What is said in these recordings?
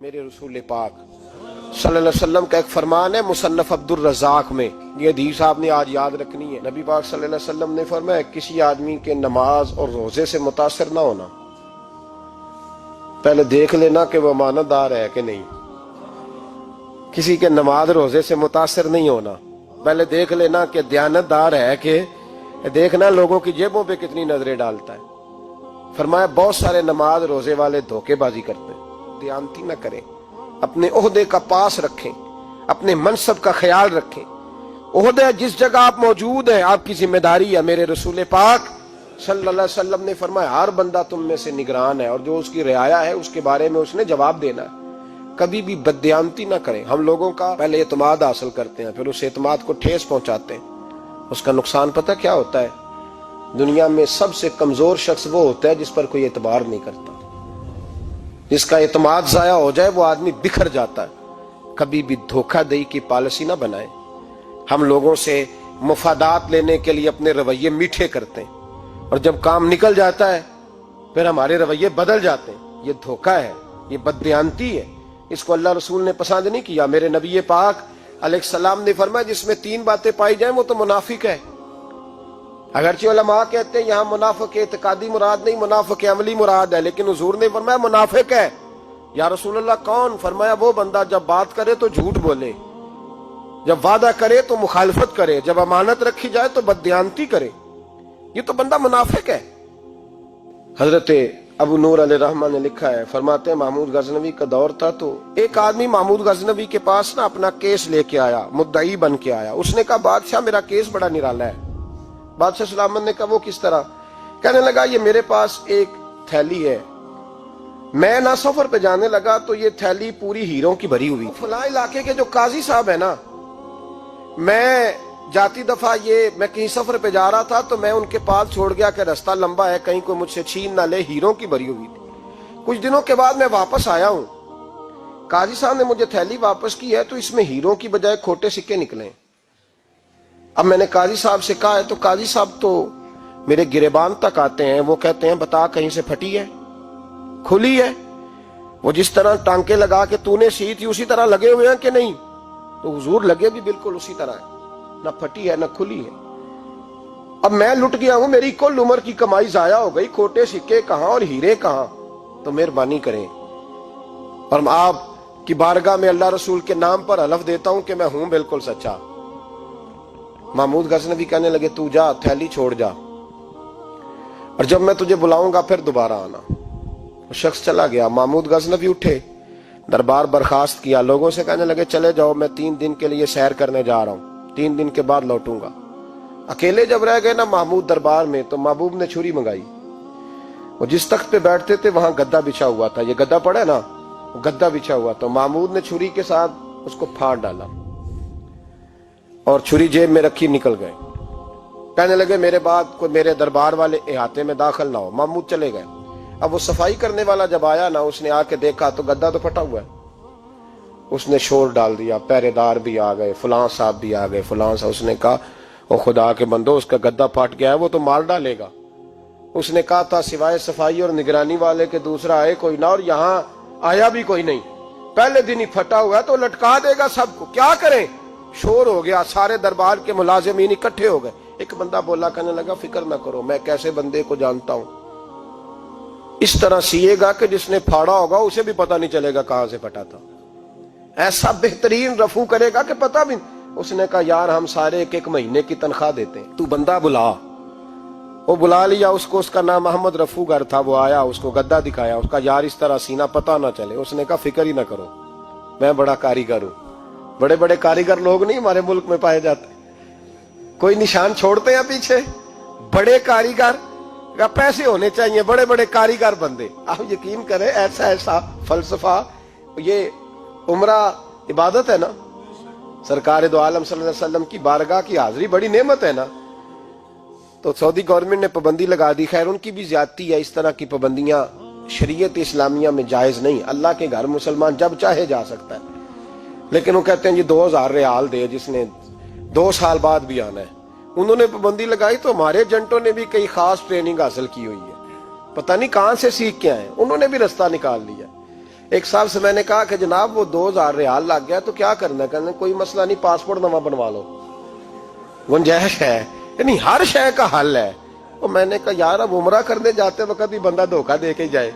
میرے رسول پاک صلی اللہ علیہ وسلم کا ایک فرمان ہے مصنف عبدالرزاق میں، یہ حدیث آپ نے آج یاد رکھنی ہے۔ نبی پاک صلی اللہ علیہ وسلم نے فرمایا کسی آدمی کے نماز اور روزے سے متاثر نہ ہونا، پہلے دیکھ لینا کہ وہ امانت دار ہے کہ نہیں۔ کسی کے نماز روزے سے متاثر نہیں ہونا، پہلے دیکھ لینا کہ دیانت دار ہے کہ دیکھنا لوگوں کی جیبوں پہ کتنی نظریں ڈالتا ہے۔ فرمایا بہت سارے نماز روزے والے دھوکے بازی کرتے ہیں، دیانتی نہ کریں، اپنے عہدے کا پاس رکھیں، اپنے منصب کا خیال رکھیں۔ عہدہ جس جگہ آپ موجود ہیں آپ کی ذمہ داری ہے۔ میرے رسول پاک صلی اللہ علیہ وسلم نے فرمایا ہر بندہ تم میں سے نگران ہے، اور جو اس کی رعایا ہے اس کے بارے میں اس نے جواب دینا ہے۔ کبھی بھی بددیانتی نہ کریں۔ ہم لوگوں کا پہلے اعتماد حاصل کرتے ہیں، پھر اس اعتماد کو ٹھیس پہنچاتے ہیں۔ اس کا نقصان پتہ کیا ہوتا ہے؟ دنیا میں سب سے کمزور شخص وہ ہوتا ہے جس پر کوئی اعتبار نہیں کرتا۔ جس کا اعتماد ضائع ہو جائے وہ آدمی بکھر جاتا ہے۔ کبھی بھی دھوکہ دہی کی پالیسی نہ بنائیں۔ ہم لوگوں سے مفادات لینے کے لیے اپنے رویے میٹھے کرتے ہیں، اور جب کام نکل جاتا ہے پھر ہمارے رویے بدل جاتے ہیں۔ یہ دھوکہ ہے، یہ بددیانتی ہے، اس کو اللہ رسول نے پسند نہیں کیا۔ میرے نبی پاک علیہ السلام نے فرمایا جس میں تین باتیں پائی جائیں وہ تو منافق ہے۔ اگرچہ علماء کہتے ہیں یہاں منافق اعتقادی مراد نہیں، منافق عملی مراد ہے، لیکن حضور نے فرمایا منافق ہے۔ یا رسول اللہ کون؟ فرمایا وہ بندہ جب بات کرے تو جھوٹ بولے، جب وعدہ کرے تو مخالفت کرے، جب امانت رکھی جائے تو بددیانتی کرے، یہ تو بندہ منافق ہے۔ حضرت ابو نور علیہ رحمہ نے لکھا ہے، فرماتے ہیں محمود غزنوی کا دور تھا تو ایک آدمی محمود غزنوی کے پاس نا اپنا کیس لے کے آیا، مدعی بن کے آیا۔ اس نے کہا بادشاہ میرا کیس بڑا نرالا ہے۔ بادشاہ سلامت نے کہا وہ کس طرح؟ کہنے لگا یہ میرے پاس ایک تھیلی ہے، میں نہ سفر پہ جانے لگا تو یہ تھیلی پوری ہیروں کی بھری ہوئی، فلاں علاقے کے جو قاضی صاحب ہے نا، میں جاتی دفعہ میں کہیں سفر پہ جا رہا تھا تو میں ان کے پاس چھوڑ گیا کہ راستہ لمبا ہے، کہیں کوئی مجھ سے چھین نہ لے، ہیروں کی بھری ہوئی تھی۔ کچھ دنوں کے بعد میں واپس آیا ہوں، قاضی صاحب نے مجھے تھیلی واپس کی ہے تو اس میں ہیروں کی بجائے کھوٹے سکے نکلے۔ اب میں نے قاضی صاحب سے کہا ہے تو قاضی صاحب تو میرے گریبان تک آتے ہیں، وہ کہتے ہیں بتا کہیں سے پھٹی ہے، کھلی ہے؟ وہ جس طرح ٹانکے لگا کے تو نے سی تھی اسی طرح لگے ہوئے ہیں کہ نہیں؟ تو حضور لگے بھی بالکل اسی طرح ہے، نہ پھٹی ہے نہ کھلی ہے۔ اب میں لٹ گیا ہوں، میری کل عمر کی کمائی ضائع ہو گئی، کھوٹے سکے کہاں اور ہیرے کہاں؟ تو مہربانی کریں، اور آپ کی بارگاہ میں اللہ رسول کے نام پر حلف دیتا ہوں کہ میں ہوں بالکل سچا۔ محمود غزنوی کہنے لگے تو جا، تھیلی چھوڑ جا، اور جب میں تجھے بلاؤں گا پھر دوبارہ آنا۔ وہ شخص چلا گیا۔ محمود غزنوی اٹھے، دربار برخاست کیا، لوگوں سے کہنے لگے چلے جاؤ میں 3 دن کے لیے سیر کرنے جا رہا ہوں، 3 دن کے بعد لوٹوں گا۔ اکیلے جب رہ گئے نا محمود دربار میں تو محبوب نے چھری منگائی۔ وہ جس تخت پہ بیٹھتے تھے وہاں گدا بچھا ہوا تھا، یہ گدا پڑا ہے نا، وہ گدا بچھا ہوا تھا۔ محمود نے چھری کے ساتھ اس کو پھاڑ ڈالا اور چھری جیب میں رکھی نکل گئے۔ کہنے لگے میرے بعد کوئی میرے دربار والے احاطے میں داخل نہ ہو۔ محمود چلے گئے۔ اب وہ صفائی کرنے والا جب آیا نا، اس نے آ کے دیکھا تو گدا تو پھٹا ہوا ہے۔ اس نے شور ڈال دیا، پہرے دار بھی آ گئے، فلاں صاحب بھی آ گئے، فلاں صاحب۔ اس نے کہا او خدا کے بندو، اس کا گدا پھٹ گیا ہے، وہ تو مار ڈالے گا۔ اس نے کہا تھا سوائے صفائی اور نگرانی والے کے دوسرا آئے کوئی نہ، اور یہاں آیا بھی کوئی نہیں، پہلے دن ہی پھٹا ہوا ہے تو لٹکا دے گا سب کو، کیا کریں؟ شور ہو گیا، سارے دربار کے ملازمین اکٹھے ہو گئے۔ ایک بندہ بولا، کہنے لگا فکر نہ کرو، میں کیسے بندے کو جانتا ہوں، اس طرح سیے گا کہ جس نے پھاڑا ہوگا اسے بھی پتہ نہیں چلے گا کہاں سے پھٹا تھا، ایسا بہترین رفو کرے گا کہ پتہ بھی۔ اس نے کہا یار ہم سارے 1 مہینے کی تنخواہ دیتے ہیں، تو بندہ بلا۔ وہ بلا لیا اس کو، اس کا نام محمد رفو گر تھا۔ وہ آیا، اس کو گدا دکھایا، اس کا یار اس طرح سینا پتہ نہ چلے۔ اس نے کہا فکر ہی نہ کرو، میں بڑا کاریگر ہوں۔ بڑے بڑے کاریگر لوگ نہیں ہمارے ملک میں پائے جاتے، کوئی نشان چھوڑتے ہیں پیچھے؟ بڑے کاریگر کا پیسے ہونے چاہیے، بڑے بڑے کاریگر بندے۔ آپ یقین کریں ایسا فلسفہ، یہ عمرہ عبادت ہے نا، سرکار دو عالم صلی اللہ علیہ وسلم کی بارگاہ کی حاضری بڑی نعمت ہے نا۔ تو سعودی گورنمنٹ نے پابندی لگا دی، خیر ان کی بھی زیادتی ہے، اس طرح کی پابندیاں شریعت اسلامیہ میں جائز نہیں۔ اللہ کے گھر مسلمان جب چاہے جا سکتا ہے، لیکن وہ کہتے ہیں جی 2000 ریال دے جس نے 2 سال بعد بھی آنا ہے۔ انہوں نے پابندی لگائی تو ہمارے ایجنٹوں نے بھی کئی خاص ٹریننگ حاصل کی ہوئی ہے، پتہ نہیں کہاں سے سیکھ کے آئے، انہوں نے بھی رستہ نکال لیا۔ ایک صاحب سے میں نے کہا کہ جناب وہ 2000 ریال لگ گیا تو کیا کرنا ہے؟ کہنے کوئی مسئلہ نہیں، پاسپورٹ نواں بنوا لو، گنجائش ہے، یعنی ہر شے کا حل ہے۔ اور میں نے کہا یار اب عمرہ کرنے جاتے وقت بھی بندہ دھوکہ دے کے جائے،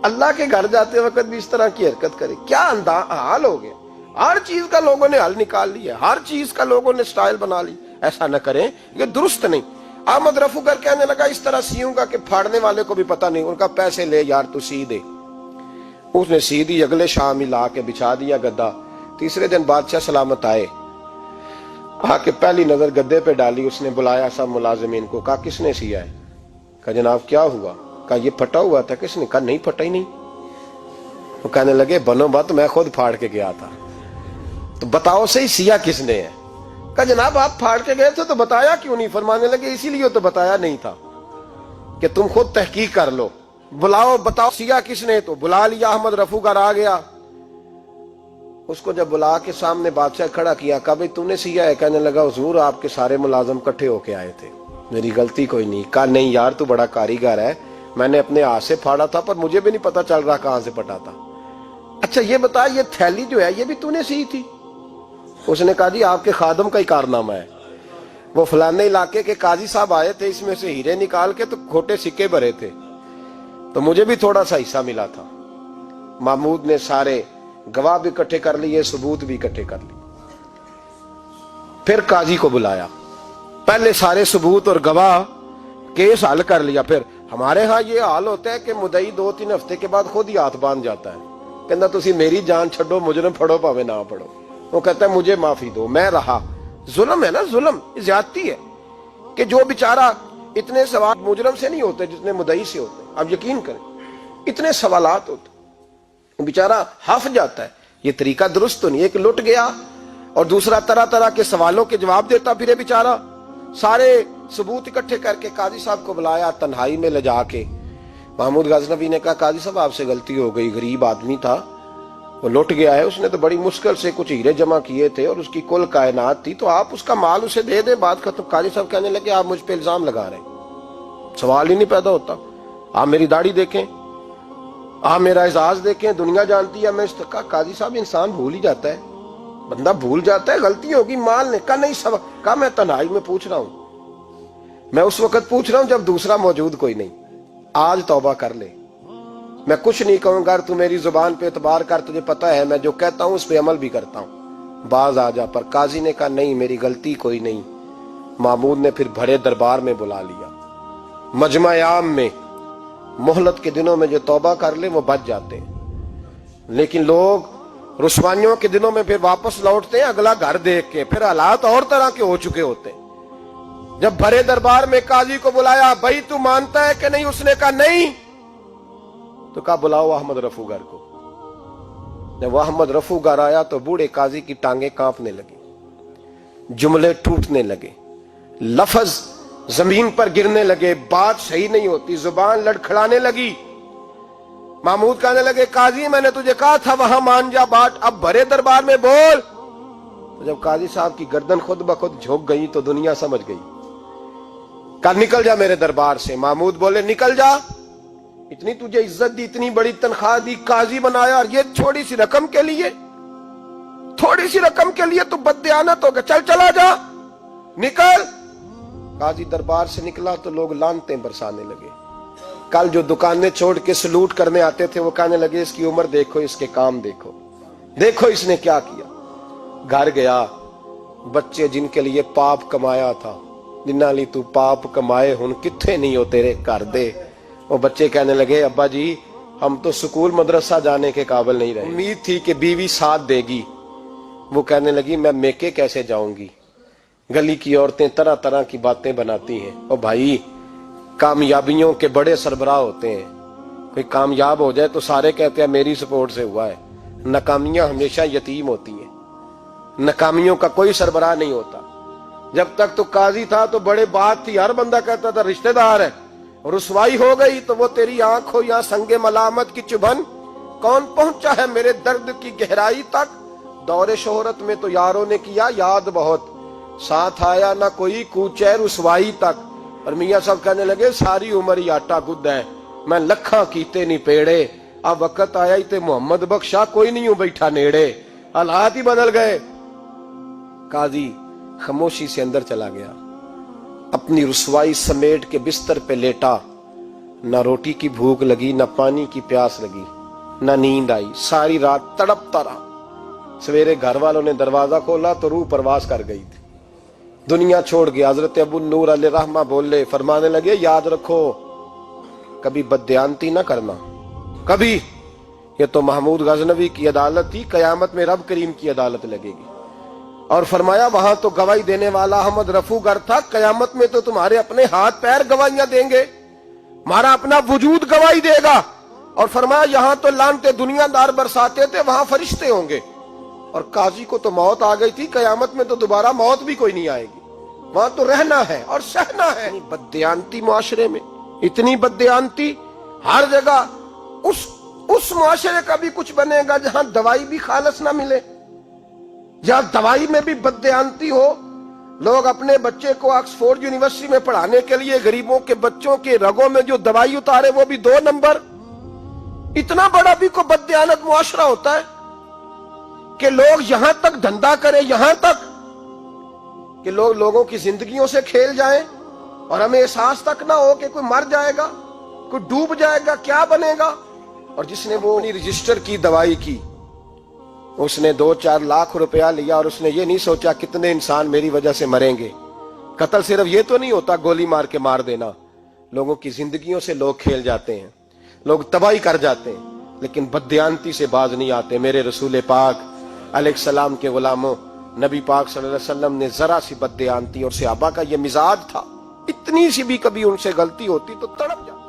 اللہ کے گھر جاتے وقت بھی اس طرح کی حرکت کرے، کیا حال ہو گیا؟ ہر چیز کا لوگوں نے حل نکال لیا، ہر چیز کا لوگوں نے سٹائل بنا لی۔ ایسا نہ کریں، یہ درست نہیں۔ احمد رفو گر کہنے لگا اس طرح سیوں گا کہ پھاڑنے والے کو بھی پتہ نہیں۔ ان کا پیسے لے یار تو سی دے۔ اس نے سی دی، اگلے شام ہی لا کے بچھا دیا گدا۔ تیسرے دن بادشاہ سلامت آئے، آ کے پہلی نظر گدے پہ ڈالی، اس نے بلایا سب ملازمین کو، کہا کس نے سیا ہے؟ کہا جناب کیا ہوا؟ کہا یہ پھٹا ہوا تھا۔ کس نے؟ کہا نہیں پھٹا ہی نہیں۔ وہ کہنے لگے بنو بات، میں خود پھاڑ کے گیا تھا۔ تو بتاؤ صحیح سیا کس نے ہے؟ کہا جناب آپ پھاڑ کے گئے تھے تو بتایا کیوں نہیں؟ فرمانے لگے اسی لیے تو بتایا نہیں تھا کہ تم خود تحقیق کر لو، بلاؤ بتاؤ سیا کس نے۔ تو بلا لیا، احمد رفو گر آ گیا۔ اس کو جب بلا کے سامنے بادشاہ کھڑا کیا، کہا بھئی تو نے سیا ہے؟ کہنے لگا حضور آپ کے سارے ملازم کٹھے ہو کے آئے تھے، میری غلطی کوئی نہیں۔ کہا نہیں یار تو بڑا کاریگر ہے، میں نے اپنے ہاتھ سے پھاڑا تھا پر مجھے بھی نہیں پتا چل رہا کہاں سے پھٹا تھا۔ اچھا یہ بتا یہ تھیلی جو ہے یہ بھی تو نے سی تھی؟ اس نے کہا جی آپ کے خادم کا ہی کارنامہ ہے، وہ فلانے علاقے کے قاضی صاحب آئے تھے، اس میں سے ہیرے نکال کے تو کھوٹے سکے بھرے تھے، تو مجھے بھی تھوڑا سا حصہ ملا تھا۔ محمود نے سارے گواہ بھی اکٹھے کر لیے، ثبوت بھی اکٹھے کر لیے۔ پھر قاضی کو بلایا، پہلے سارے ثبوت اور گواہ کیس حل کر لیا۔ پھر ہمارے ہاں یہ حال ہوتا ہے کہ مدعی 2-3 ہفتے کے بعد خود ہی ہاتھ باندھ جاتا ہے، کہنا تسی میری جان چھڈو، مجرم پھڑو پاوے نہ پڑھو۔ وہ کہتا ہے مجھے معافی دو، میں رہا۔ ظلم ہے نا، ظلم زیادتی ہے کہ جو بیچارہ اتنے سوال مجرم سے نہیں ہوتے جتنے مدعی سے ہوتے ہیں۔ اب یقین کریں اتنے سوالات ہوتے، بیچارہ ہف جاتا ہے۔ یہ طریقہ درست تو نہیں، ایک لٹ گیا اور دوسرا طرح طرح کے سوالوں کے جواب دیتا پھرے بیچارہ۔ سارے ثبوت اکٹھے کر کے قاضی صاحب کو بلایا، تنہائی میں لے جا کے محمود غزنوی نے کہا قاضی صاحب آپ سے غلطی ہو گئی، غریب آدمی تھا، وہ لٹ گیا ہے، اس نے تو بڑی مشکل سے کچھ ہیرے جمع کیے تھے اور اس کی کل کائنات تھی، تو آپ اس کا مال اسے دے دیں، بات ختم۔ قاضی صاحب کہنے لگے آپ مجھ پہ الزام لگا رہے ہیں، سوال ہی نہیں پیدا ہوتا۔ آپ میری داڑھی دیکھیں، آپ میرا اعزاز دیکھیں، دنیا جانتی ہے میں اس کا۔ قاضی صاحب انسان بھول ہی جاتا ہے، بندہ بھول جاتا ہے، غلطی ہوگی، مال نے کہا نہیں سب۔ کہا میں تنہائی میں پوچھ رہا ہوں، میں اس وقت پوچھ رہا ہوں جب دوسرا موجود کوئی نہیں، آج توبہ کر لے، میں کچھ نہیں کہوں گا، تو میری زبان پہ اعتبار کر، تجھے پتہ ہے میں جو کہتا ہوں اس پہ عمل بھی کرتا ہوں، باز آ جا۔ پر قاضی نے کہا نہیں میری غلطی کوئی نہیں۔ محمود نے پھر بڑے دربار میں بلا لیا، مجمع عام میں۔ مہلت کے دنوں میں جو توبہ کر لے وہ بچ جاتے ہیں، لیکن لوگ رسوائیوں کے دنوں میں پھر واپس لوٹتے ہیں اگلا گھر دیکھ کے، پھر حالات اور طرح کے ہو چکے ہوتے ہیں۔ جب بڑے دربار میں قاضی کو بلایا، بھائی تو مانتا ہے کہ نہیں؟ اس نے کہا نہیں۔ تو کہا بلاؤ احمد رفو گر کو۔ جب احمد رفو گر آیا تو بوڑھے قاضی کی ٹانگیں کانپنے لگی، جملے ٹوٹنے لگے، لفظ زمین پر گرنے لگے، بات صحیح نہیں ہوتی، زبان لڑکھڑانے لگی۔ محمود کہنے لگے قاضی میں نے تجھے کہا تھا وہاں مان جا بات، اب بڑے دربار میں بول۔ تو جب قاضی صاحب کی گردن خود بخود جھک گئی تو دنیا سمجھ گئی، کہا نکل جا میرے دربار سے۔ محمود بولے نکل جا، اتنی تجھے عزت دی، اتنی بڑی تنخواہ دی، قاضی بنایا، اور یہ چھوٹی سی رقم کے لیے، تھوڑی سی رقم کے لیے تو بددیانت ہو گیا، چل چلا جا، نکل۔ قاضی دربار سے نکلا تو لوگ لعنتیں برسانے لگے۔ کل جو دکانیں چھوڑ کے سلوٹ کرنے آتے تھے وہ کہنے لگے اس کی عمر دیکھو، اس کے کام دیکھو، دیکھو اس نے کیا کیا۔ گھر گیا، بچے جن کے لیے پاپ کمایا تھا، جنہاں لی تو پاپ کمائے ہن کتھے نہیں ہو تیرے کر دے۔ وہ بچے کہنے لگے ابا جی ہم تو سکول مدرسہ جانے کے قابل نہیں رہے، امید تھی کہ بیوی ساتھ دے گی۔ وہ کہنے لگی میں میکے کیسے جاؤں گی، گلی کی عورتیں طرح طرح کی باتیں بناتی ہیں۔ اور بھائی کامیابیوں کے بڑے سربراہ ہوتے ہیں، کوئی کامیاب ہو جائے تو سارے کہتے ہیں میری سپورٹ سے ہوا ہے، ناکامیاں ہمیشہ یتیم ہوتی ہیں، ناکامیوں کا کوئی سربراہ نہیں ہوتا۔ جب تک تو قاضی تھا تو بڑے بات تھی، ہر بندہ کہتا تھا رشتہ دار ہے، رسوائی ہو گئی تو وہ تیری آنکھ ہو یا سنگ ملامت کی چبھن، کون پہنچا ہے میرے درد کی گہرائی تک، دور شہرت میں تو یاروں نے کیا یاد بہت، ساتھ آیا نہ کوئی کوچے رسوائی تک۔ اور میاں صاحب کہنے لگے ساری عمر ہی آٹا گد ہے، میں لکھاں کیتے نہیں پیڑے، اب وقت آیا ہی تے محمد بخشا کوئی نہیں ہوں بیٹھا نیڑے، حالات ہی بدل گئے۔ قاضی خاموشی سے اندر چلا گیا، اپنی رسوائی سمیٹ کے بستر پہ لیٹا، نہ روٹی کی بھوک لگی، نہ پانی کی پیاس لگی، نہ نیند آئی، ساری رات تڑپتا رہا۔ سویرے گھر والوں نے دروازہ کھولا تو روح پرواز کر گئی تھی، دنیا چھوڑ گیا۔ حضرت ابو النور علیہ رحمہ بولے، فرمانے لگے یاد رکھو کبھی بددیانتی نہ کرنا، کبھی۔ یہ تو محمود غزنوی کی عدالت تھی، قیامت میں رب کریم کی عدالت لگے گی۔ اور فرمایا وہاں تو گواہی دینے والا احمد رفو گر تھا، قیامت میں تو تمہارے اپنے ہاتھ پیر گواہیاں دیں گے، ہمارا اپنا وجود گواہی دے گا۔ اور فرمایا یہاں تو لانتے دنیا دار برساتے تھے، وہاں فرشتے ہوں گے۔ اور قاضی کو تو موت آ گئی تھی، قیامت میں تو دوبارہ موت بھی کوئی نہیں آئے گی، وہاں تو رہنا ہے اور سہنا ہے۔ بددیانتی معاشرے میں، اتنی بددیانتی ہر جگہ۔ اس معاشرے کا بھی کچھ بنے گا جہاں دوائی بھی خالص نہ ملے، جہاں دوائی میں بھی بددیانتی ہو۔ لوگ اپنے بچے کو آکسفورڈ یونیورسٹی میں پڑھانے کے لیے غریبوں کے بچوں کے رگوں میں جو دوائی اتارے وہ بھی 2 نمبر۔ اتنا بڑا بھی کوئی بددیانت معاشرہ ہوتا ہے کہ لوگ یہاں تک دھندا کریں، یہاں تک کہ لوگ لوگوں کی زندگیوں سے کھیل جائیں اور ہمیں احساس تک نہ ہو کہ کوئی مر جائے گا، کوئی ڈوب جائے گا، کیا بنے گا۔ اور جس نے وہ اپنی رجسٹر کی دوائی کی، اس نے 2-4 لاکھ روپیہ لیا اور اس نے یہ نہیں سوچا کتنے انسان میری وجہ سے مریں گے۔ قتل صرف یہ تو نہیں ہوتا گولی مار کے مار دینا، لوگوں کی زندگیوں سے لوگ کھیل جاتے ہیں، لوگ تباہی کر جاتے ہیں، لیکن بددیانتی سے باز نہیں آتے۔ میرے رسول پاک علیہ السلام کے غلاموں، نبی پاک صلی اللہ علیہ وسلم نے ذرا سی بددیانتی، اور صحابہ کا یہ مزاج تھا، اتنی سی بھی کبھی ان سے غلطی ہوتی تو تڑپ جاتے۔